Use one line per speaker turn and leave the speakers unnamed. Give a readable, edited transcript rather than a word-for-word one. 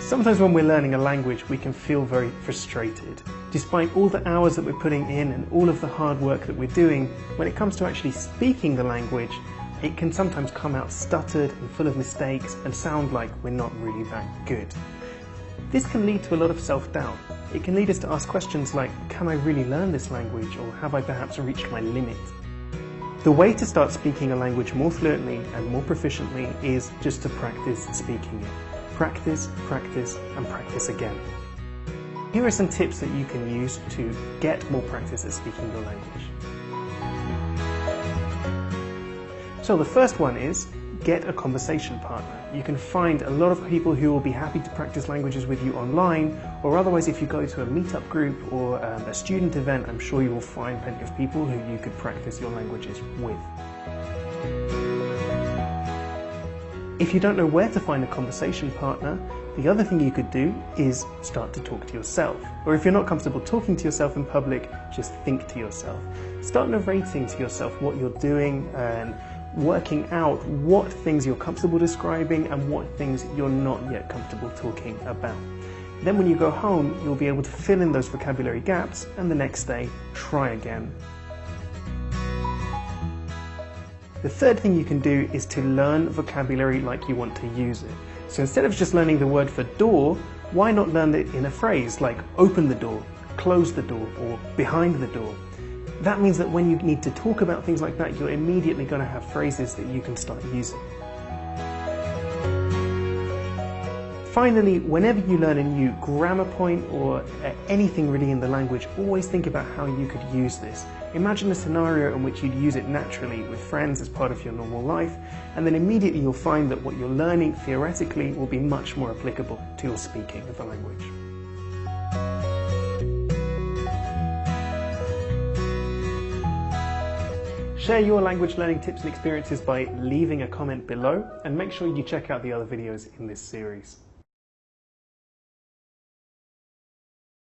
Sometimes when we're learning a language, we can feel very frustrated. Despite all the hours that we're putting in and all of the hard work that we're doing, when it comes to actually speaking the language, it can sometimes come out stuttered and full of mistakes and sound like we're not really that good. This can lead to a lot of self-doubt. It can lead us to ask questions like, can I really learn this language, or have I perhaps reached my limit? The way to start speaking a language more fluently and more proficiently is just to practice speaking it. Practice, practice, and practice again. Here are some tips that you can use to get more practice at speaking your language. So the first one is get a conversation partner. You can find a lot of people who will be happy to practice languages with you online, or otherwise if you go to a meetup group or a student event, I'm sure you will find plenty of people who you could practice your languages with. If you don't know where to find a conversation partner, the other thing you could do is start to talk to yourself. Or if you're not comfortable talking to yourself in public, just think to yourself. Start narrating to yourself what you're doing and working out what things you're comfortable describing and what things you're not yet comfortable talking about. Then when you go home, you'll be able to fill in those vocabulary gaps, and the next day, try again. The third thing you can do is to learn vocabulary like you want to use it. So instead of just learning the word for door, why not learn it in a phrase like open the door, close the door, or behind the door? That means that when you need to talk about things like that, you're immediately going to have phrases that you can start using. Finally, whenever you learn a new grammar point or anything really in the language, always think about how you could use this. Imagine a scenario in which you'd use it naturally with friends as part of your normal life, and then immediately you'll find that what you're learning theoretically will be much more applicable to your speaking of the language. Share your language learning tips and experiences by leaving a comment below, and make sure you check out the other videos in this series.